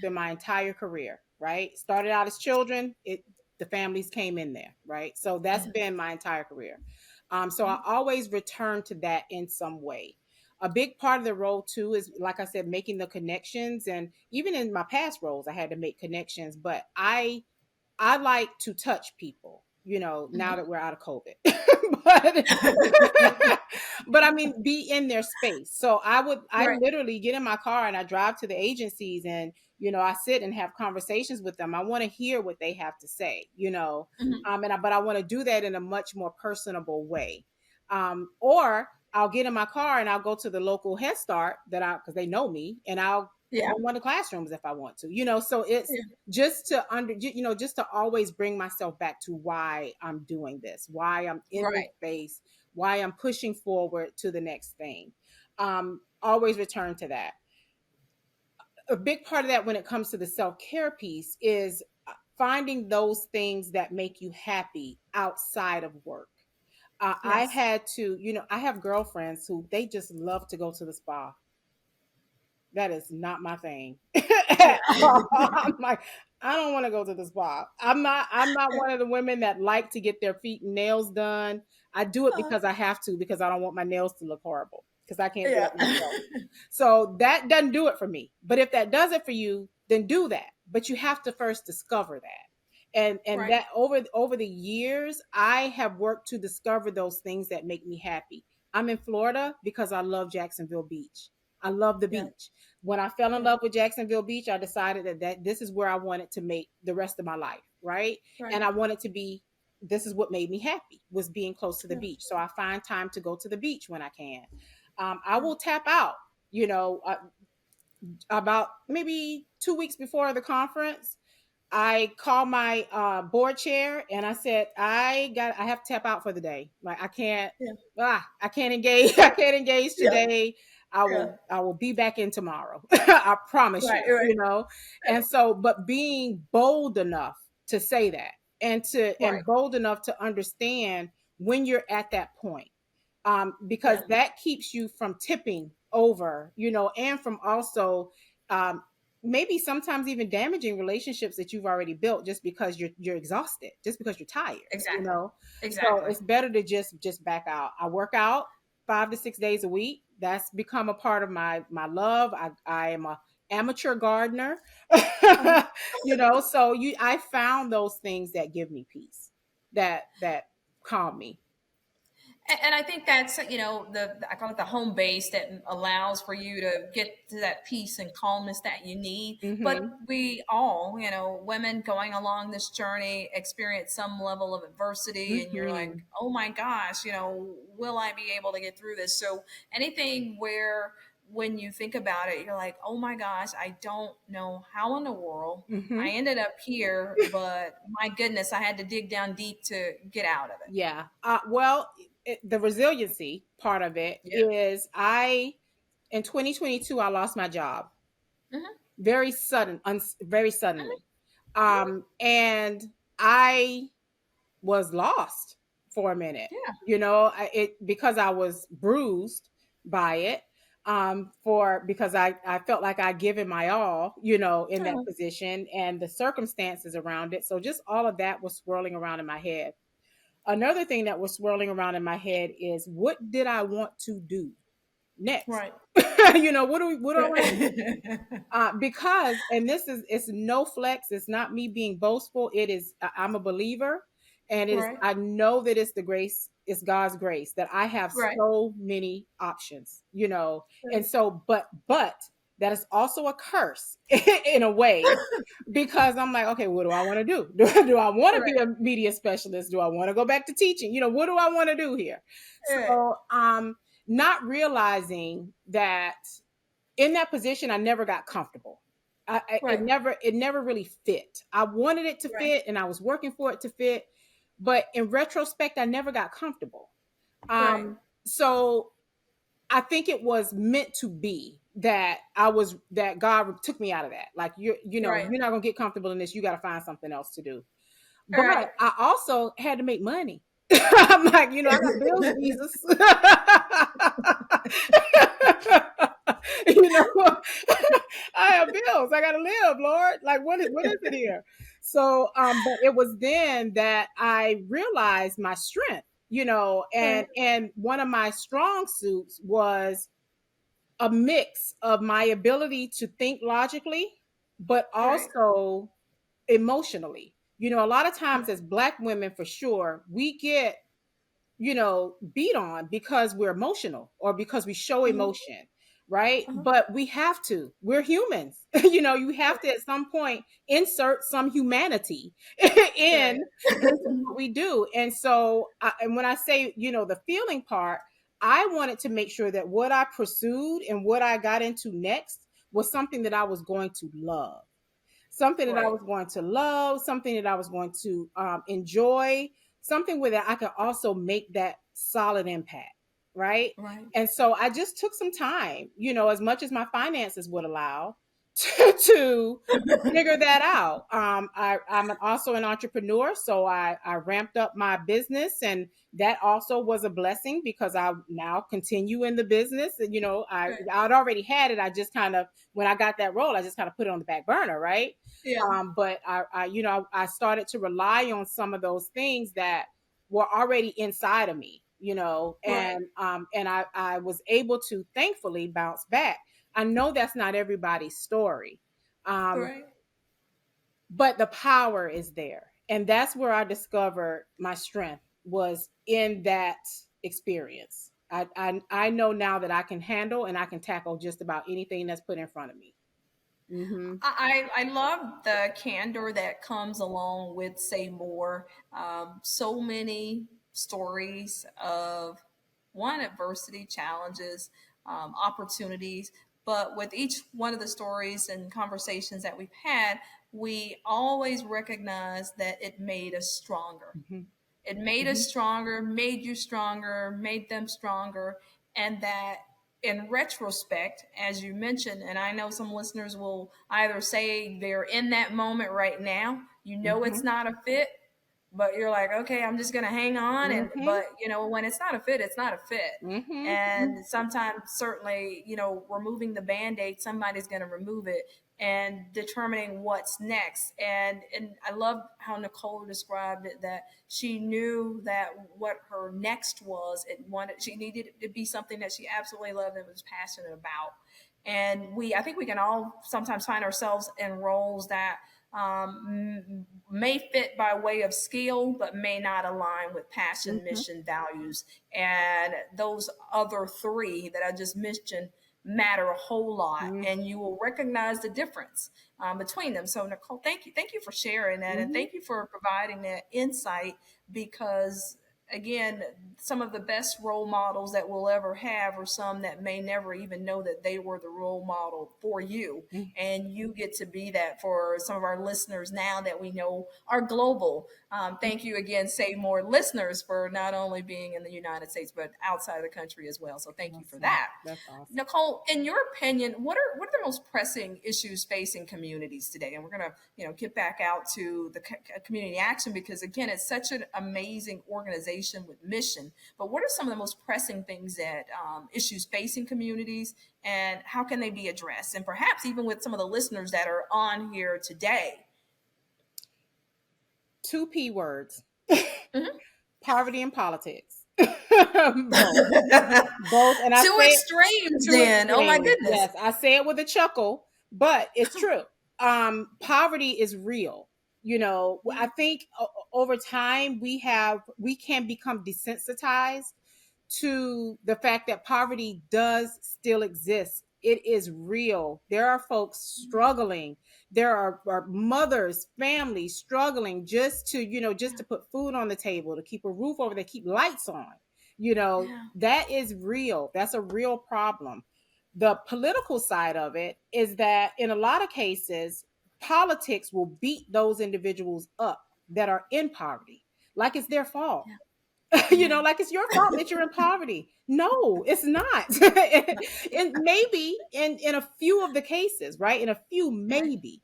been my entire career, right? Started out as children, the families came in there, right? So that's Mhm. been my entire career. So I Mhm. always return to that in some way. A big part of the role too is, like I said, making the connections. And even in my past roles, I had to make connections, but I like to touch people, now Mhm. that we're out of COVID. but but I mean be in their space. So I Right. literally get in my car and I drive to the agencies and I sit and have conversations with them. I want to hear what they have to say, Mhm. but I want to do that in a much more personable way. Or I'll get in my car and I'll go to the local Head Start because they know me, and I'll go Yeah. in one of the classrooms if I want to, so it's Yeah. just to always bring myself back to why I'm doing this, why I'm in this Right. space, why I'm pushing forward to the next thing. Always return to that. A big part of that when it comes to the self-care piece is finding those things that make you happy outside of work. I Yes. had to, I have girlfriends who they just love to go to the spa. That is not my thing Yeah. at all. I'm like, I don't want to go to the spa. I'm not one of the women that like to get their feet and nails done. I do it Uh, because I have to, because I don't want my nails to look horrible, because I can't do yeah. it myself. So that doesn't do it for me. But if that does it for you, then do that. But you have to first discover that. And Right. that over the years, I have worked to discover those things that make me happy. I'm in Florida because I love Jacksonville Beach. I love the Yeah. beach. When I fell in Yeah. love with Jacksonville Beach, I decided that this is where I wanted to make the rest of my life, right? Right. And I wanted to be this is what made me happy, was being close to the Yeah. beach. So I find time to go to the beach when I can. I Yeah. will tap out, you know, uh, about maybe 2 weeks before the conference. I called my board chair and I said, I have to tap out for the day. Like Yeah. I can't engage. I can't engage Yeah. today. Yeah. I will be back in tomorrow. I promise Right. you, Right. And so, but being bold enough to say that, and Right. bold enough to understand when you're at that point, because Yeah. that keeps you from tipping over, and from also um, maybe sometimes even damaging relationships that you've already built, just because you're exhausted, just because you're tired, Exactly. so Exactly. it's better to just back out. I work out 5 to 6 days a week. That's become a part of my love. I am a amateur gardener. Uh-huh. So I found those things that give me peace, that calm me. And I think that's, I call it the home base that allows for you to get to that peace and calmness that you need. But Hmm. we all, women going along this journey experience some level of adversity, and you're like, Hmm. oh my gosh, will I be able to get through this? So anything where when you think about it, you're like, oh my gosh, I don't know how in the world I Hmm. ended up here, but my goodness, I had to dig down deep to get out of it. Yeah. Well, the resiliency part of it Yeah. is in 2022, I lost my job Hmm. very very Hmm. suddenly. And I was lost for a minute, Yeah. because I was bruised by it. Because I felt like I'd given my all, in that Uh-huh. position and the circumstances around it. So just all of that was swirling around in my head. Another thing that was swirling around in my head is, what did I want to do next? Right. What do I want to do? Right. Because, and it's no flex, it's not me being boastful. I'm a believer, and Right. I know that it's God's grace that I have Right. so many options, and Right. so, but that is also a curse in a way, because I'm like, okay, what do I want to do? Do I want to be Right. a media specialist? Do I want to go back to teaching? What do I want to do here? Right. So, not realizing that in that position, I never got comfortable. Right. It never really fit. I wanted it to Right. fit, and I was working for it to fit, but in retrospect, I never got comfortable. Right. So I think it was meant to be that God took me out of that. Like, Right. you're not gonna get comfortable in this. You got to find something else to do. But Right. I also had to make money. I'm like, I got bills, Jesus. you know, I have bills. I gotta live, Lord. Like, what is it here? So, but it was then that I realized my strength, Right. and one of my strong suits was a mix of my ability to think logically, but Right. also emotionally. A lot of times as Black women, for sure, we get beat on because we're emotional or because we show Uh-huh. emotion, right? Uh-huh. But we have to. We're humans. You have to Right. at some point insert some humanity in Right. into what we do. And so, and when I say, the feeling part, I wanted to make sure that what I pursued and what I got into next was something that I was going to love, something that I Right. was going to love, something that I was going to enjoy, something where that I could also make that solid impact, right? Right. And so I just took some time, as much as my finances would allow, to figure that out. I'm also an entrepreneur, so I ramped up my business, and that also was a blessing because I now continue in the business. And Right. I'd already had it. I just kind of, when I got that role, I just kind of put it on the back burner, right? Yeah. But I started to rely on some of those things that were already inside of me, Right. and I was able to thankfully bounce back. I know that's not everybody's story, um, Right. but the power is there, and that's where I discovered my strength was in that experience. I know now that I can handle and I can tackle just about anything that's put in front of me. Hmm. I love the candor that comes along with Say More. So many stories of one, adversity, challenges, opportunities. But with each one of the stories and conversations that we've had, we always recognize that it made us stronger. Hmm. It made us Hmm. stronger, made you stronger, made them stronger. And that in retrospect, as you mentioned, and I know some listeners will either say they're in that moment right now, it's Hmm. not a fit, but you're like, okay, I'm just going to hang on. And, Hmm. but, when it's not a fit, it's not a fit. Hmm. And sometimes, certainly, removing the band aid, somebody's going to remove it and determining what's next. And I love how Nicole described it, that she knew that what her next was, she needed it to be something that she absolutely loved and was passionate about. And I think we can all sometimes find ourselves in roles that may fit by way of skill, but may not align with passion, Hmm. mission, values. And those other three that I just mentioned matter a whole lot, Hmm. and you will recognize the difference between them. So, Nicole, thank you for sharing that, and Hmm. thank you for providing that insight, because again, some of the best role models that we'll ever have are some that may never even know that they were the role model for you. Mm, And you get to be that for some of our listeners now that we know are global. mm. Thank you again, Save More listeners, for not only being in the United States, but outside of the country as well. So thank you for Awesome. that. That's awesome. Nicole, in your opinion, what are the most pressing issues facing communities today? And we're going to, get back out to the community action, because again, it's such an amazing organization with mission. But what are some of the most pressing things that issues facing communities, and how can they be addressed? And perhaps even with some of the listeners that are on here today. Two P words: Mhm. poverty and politics. Both. Both. And I Two say it extremes, to then. Oh my extremes. goodness. Yes, I say it with a chuckle, but it's true. Poverty is real. I Yeah, think over time we can become desensitized to the fact that poverty does still exist. It is real. There are folks struggling. There are mothers, families struggling just to, just yeah, to put food on the table, to keep a roof over, to keep lights on. yeah, That is real. That's a real problem. The political side of it is that in a lot of cases, politics will beat those individuals up that are in poverty like it's their fault. yeah, yeah. Like it's your fault that you're in poverty. No, it's not. And maybe in a few of the cases, right? In a few, Right. maybe.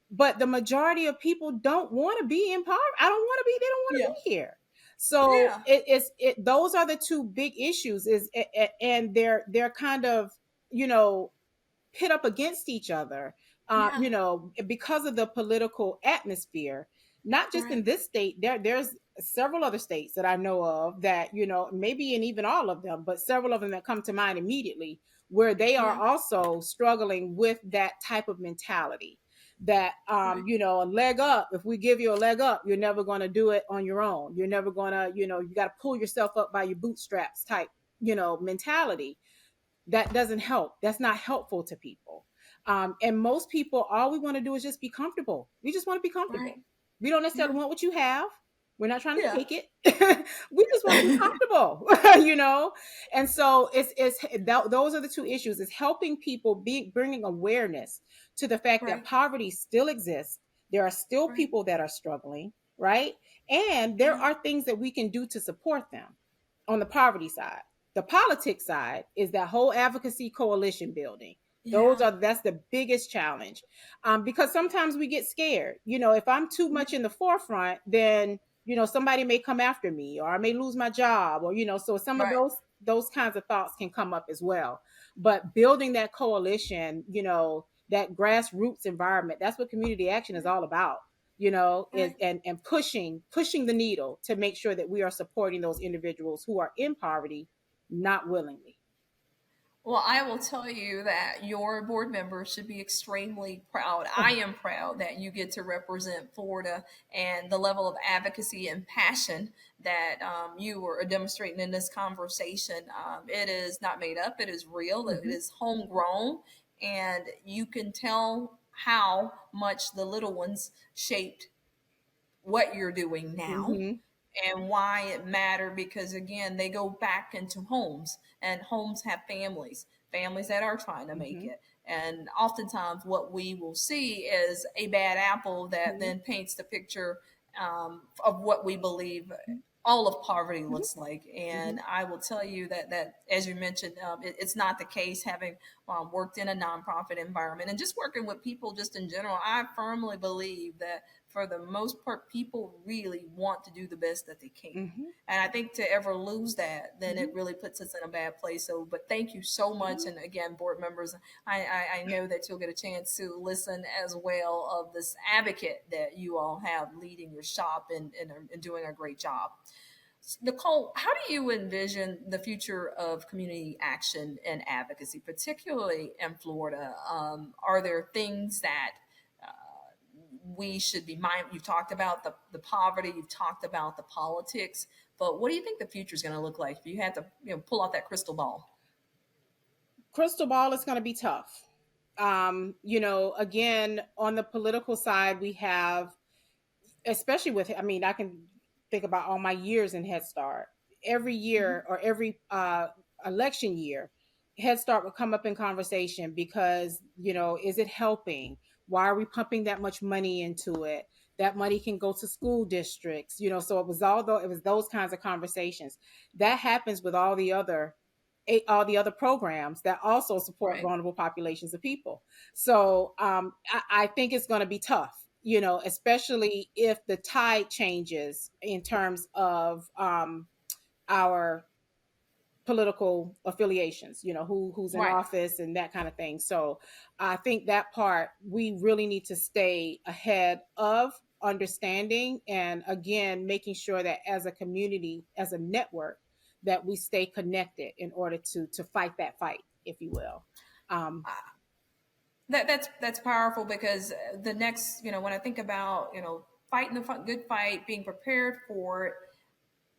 But the majority of people don't want to be in poverty. I don't want to be, they don't want to Yeah, be here. So yeah, those are the two big issues and they're kind of, you know, pit up against each other, yeah. because of the political atmosphere. Not just in Right, this state, there's several other states that I know of that, maybe in even all of them, but several of them that come to mind immediately, where they are yeah, also struggling with that type of mentality. That right, a leg up. If we give you a leg up, you're never going to do it on your own. You're never going to, you got to pull yourself up by your bootstraps type, mentality that doesn't help. That's not helpful to people. And most people, all we want to do is just be comfortable. We just want to be right. comfortable. We don't necessarily Yeah, want what you have. We're not trying to yeah. take it. We just want to be comfortable, And so those are the two issues: is helping people, bringing awareness to the fact that Right, poverty still exists. There are still right. people that are struggling, right? And there Yeah, are things that we can do to support them on the poverty side. The politics side is that whole advocacy coalition building. yeah, That's the biggest challenge, because sometimes we get scared. If I'm too much in the forefront, then somebody may come after me, or I may lose my job, or so some of right, those kinds of thoughts can come up as well. But building that coalition, that grassroots environment, that's what community action is all about. Is right. and pushing the needle to make sure that we are supporting those individuals who are in poverty, not willingly. Well, I will tell you that your board members should be extremely proud. I am proud that you get to represent Florida, and the level of advocacy and passion that you are demonstrating in this conversation. It is not made up, it is real, it Hmm. is homegrown, and you can tell how much the little ones shaped what you're doing now Hmm. and why it mattered, because again, they go back into homes, and homes have families that are trying to make Hmm. it. And oftentimes what we will see is a bad apple that Hmm. then paints the picture of what we believe all of poverty Hmm. looks like. Hmm. And I will tell you that as you mentioned, it's not the case. Having worked in a nonprofit environment and just working with people just in general, I firmly believe that for the most part, people really want to do the best that they can. Hmm. And I think to ever lose that, then Hmm. it really puts us in a bad place. So, but thank you so much. And again, board members, I know that you'll get a chance to listen as well of this advocate that you all have leading your shop and doing a great job. Nicole, how do you envision the future of community action and advocacy, particularly in Florida? Are there things that we should be mindful? You've talked about the poverty, you've talked about the politics, but what do you think the future is going to look like if you had to pull out that crystal ball? Crystal ball is going to be tough. Again, on the political side, we have, especially with, I mean, I can. think about all my years in Head Start. Every year Hmm. or every election year, Head Start would come up in conversation because, is it helping? Why are we pumping that much money into it? That money can go to school districts, so it was those kinds of conversations. That happens with all the other programs that also support Right. vulnerable populations of people. So I think it's going to be tough, especially if the tide changes in terms of our political affiliations, who's in Right. office and that kind of thing. So I think that part we really need to stay ahead of understanding, and again making sure that as a community, as a network, that we stay connected in order to fight that fight, if you will. um, That's powerful because the next, when I think about, fighting the good fight, being prepared for it,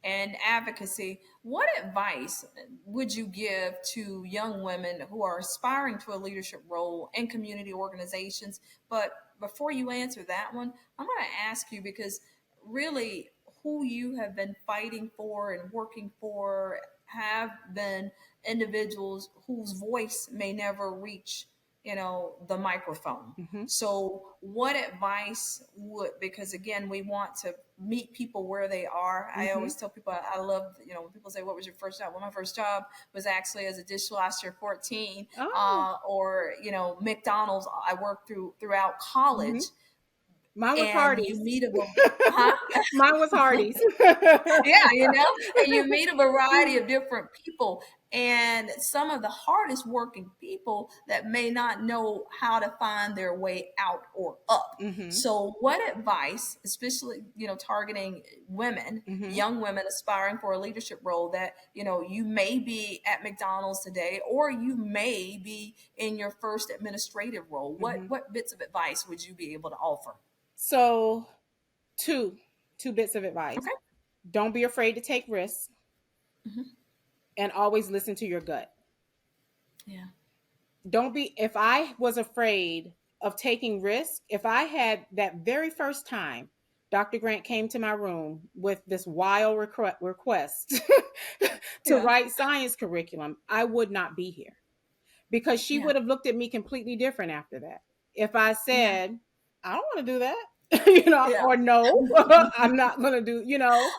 and advocacy, what advice would you give to young women who are aspiring to a leadership role in community organizations? But before you answer that one, I'm going to ask you, because really who you have been fighting for and working for have been individuals whose voice may never reach, the microphone. mhm, So what advice would, because again, we want to meet people where they are. I mhm. always tell people I love, when people say, what was your first job? Well, my first job was actually as a dishwasher at 14, Oh, or, McDonald's. I worked throughout college, mhm. Mine was and you Hardee's. meet a, huh? Mine was Hardee's. Yeah, and you meet a variety of different people, and some of the hardest working people that may not know how to find their way out or up. Mhm, So what advice, especially, targeting women, mhm, young women aspiring for a leadership role, that, you may be at McDonald's today, or you may be in your first administrative role, what mhm. what bits of advice would you be able to offer? So two bits of advice. Okay. Don't be afraid to take risks, Hmm. and always listen to your gut. Yeah. Don't be If I was afraid of taking risks, if I had that very first time Dr. Grant came to my room with this wild request to Yeah. write science curriculum, I would not be here, because she Yeah. would have looked at me completely different after that. If I Yeah. said, I don't want to do that, Yeah. or no, I'm not going to do,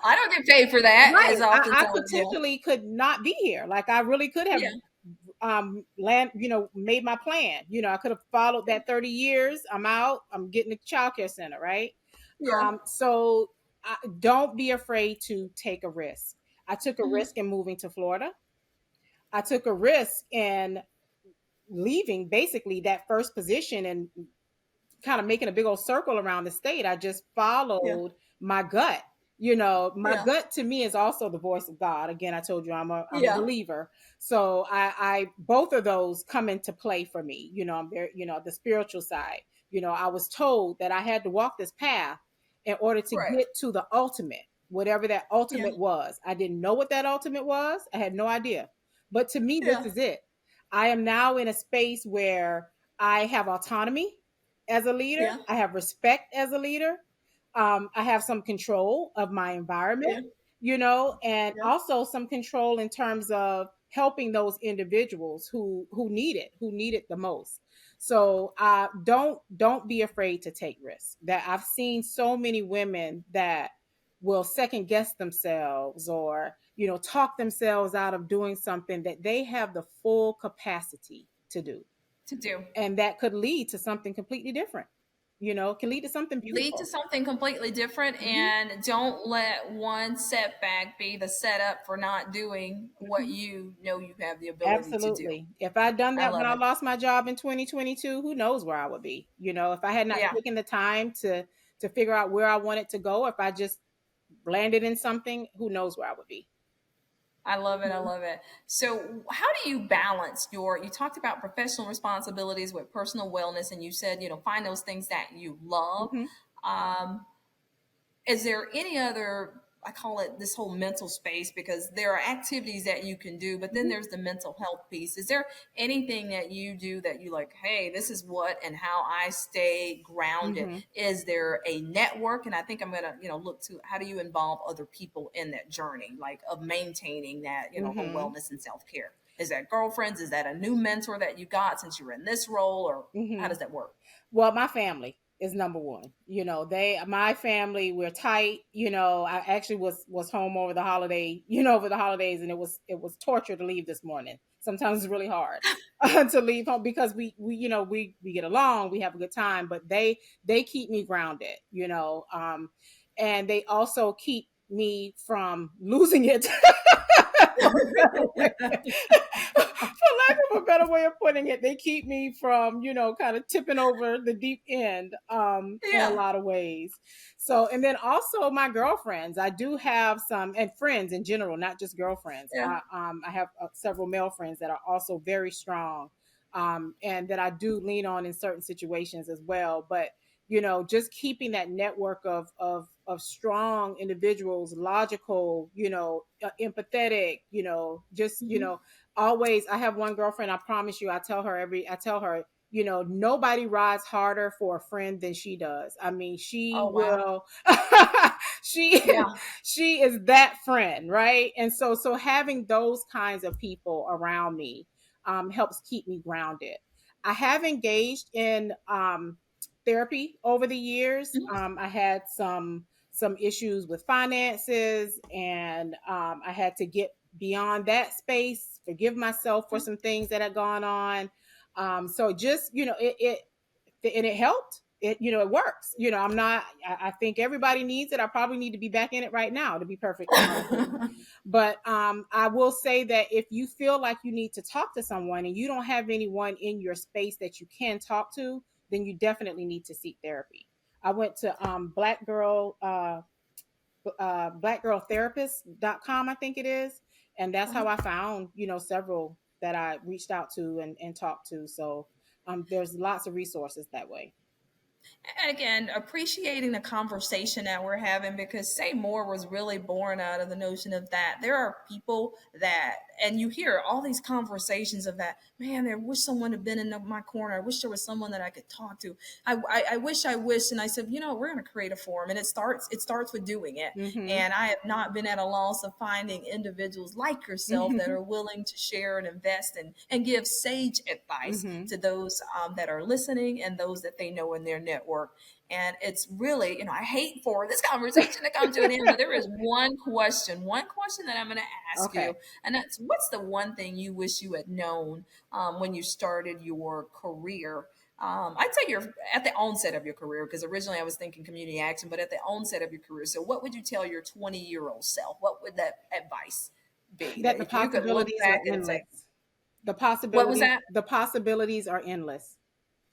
I don't get paid for that as right. I oftentimes. Yeah. potentially could not be here. Like I really could have Yeah. made my plan. I could have followed that 30 years. I'm out, I'm getting a child care center, right? Yeah. So don't be afraid to take a risk. I took a Hmm. risk in moving to Florida. I took a risk in leaving basically that first position and kind of making a big old circle around the state. I just Yeah. followed my gut. My Yeah. gut to me is also the voice of God. Again, I told you I'm a Yeah. believer. So I both of those come into play for me. I'm very, the spiritual side. I was told that I had to walk this path in order to Right. get to the ultimate, whatever that Yeah. ultimate was. I didn't know what that ultimate was. I had no idea. But to me, this Yeah. is it. I am now in a space where I have autonomy as a leader. Yeah. I have respect as a leader. I have some control of my environment, Yeah. and Yeah. also some control in terms of helping those individuals who need it the most. So don't be afraid to take risks. That I've seen so many women that will second guess themselves, or talk themselves out of doing something that they have the full capacity to do, To do. and that could lead to something completely different. Can lead to something Lead to beautiful. something completely different, Mhm, and don't let one setback be the setup for not doing what mhm. you know you have the ability to do. Absolutely. If I'd done I that when love I it. lost my job in 2022, who knows where I would be? If I had not Yeah. taken the time to figure out where I wanted to go, if I just landed in something, who knows where I would be? I love it. I Mhm, love it. So, how do you balance you talked about professional responsibilities with personal wellness, and you said, find those things that you love. mhm. Um, is there any other I call it this whole mental space, because there are activities that you can do, but then Mhm. there's the mental health piece. Is there anything that you do that you like, hey, this is what and how I stay grounded? Mhm. Is there a network? And I think I'm going to, look to how do you involve other people in that journey, like of maintaining that, whole Mhm. wellness and self care? Is that girlfriends? Is that a new mentor that you got since you're in this role, or how Mhm. does that work? Well, my family is number one. My family, we're tight. I actually was home over the holiday, over the holidays, and it was torture to leave this morning. Sometimes it's really hard to leave home because we get along, we have a good time, but they keep me grounded, and they also keep me from losing it. For lack of a better way of putting it, they keep me from, kind of tipping over the deep end in a Yeah. lot of ways. So, and then also my girlfriends, I do have some, and friends in general, not just girlfriends. Yeah. I have several male friends that are also very strong, and that I do lean on in certain situations as well. But just keeping that network of strong individuals, logical, empathetic, just Mhm. always. I have one girlfriend, I promise you, I tell her, nobody rides harder for a friend than she does. I mean, she Oh, wow. will she Yeah. she is that friend, right? And so having those kinds of people around me helps keep me grounded. I have engaged in therapy over the years. Mhm. I had some issues with finances, and I had to get beyond that space, forgive myself for some things that had gone on. So just and it helped. It works. I think everybody needs it. I probably need to be back in it right now, to be perfectly honest with you. But I will say that if you feel like you need to talk to someone and you don't have anyone in your space that you can talk to, then you definitely need to seek therapy. I went to blackgirltherapist.com, I think it is. And that's how I found, several that I reached out to and talked to. So there's lots of resources that way. And again, appreciating the conversation that we're having, because Say More was really born out of the notion of that. There are people that, and you hear all these conversations of that, man, I wish someone had been in my corner. I wish there was someone that I could talk to. I wish. And I said, we're going to create a forum. And it starts with doing it. Mm-hmm. And I have not been at a loss of finding individuals like yourself that are willing to share and invest and give sage advice Mm-hmm. to those that are listening and those that they know in their network. And it's really, I hate for this conversation to come to an end, but there is one question that I'm going to ask Okay. you. And that's, what's the one thing you wish you had known when you started your career? I'd say you're at the onset of your career, because originally I was thinking community action, but at the onset of your career. So, what would you tell your 20-year-old self? What would that advice be, That that the if you could look possibilities are back and say, endless. The what was possibilities, that? the possibilities are endless.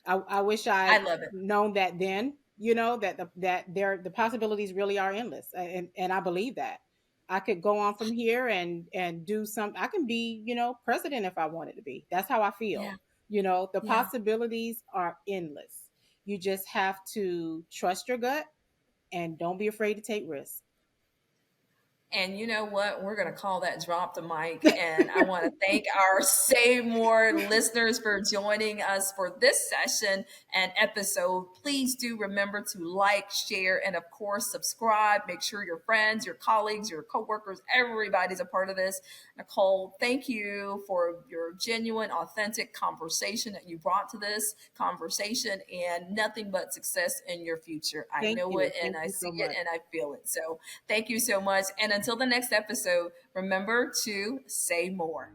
I wish I'd I love it. known that then, the possibilities really are endless. And I believe that. I could go on from here and do some. I can be, president if I wanted to be. That's how I feel. Yeah. The Yeah. possibilities are endless. You just have to trust your gut and don't be afraid to take risks. And you know what? We're going to call that drop the mic. And I want to thank our Say More listeners for joining us for this session and episode. Please do remember to like, share, and of course, subscribe. Make sure your friends, your colleagues, your coworkers, everybody's a part of this. Nicole, thank you for your genuine, authentic conversation that you brought to this conversation, and nothing but success in your future. I Thank know you. it, and Thank I you see so it, much. and I feel it. So thank you so much. And until the next episode, remember to say more.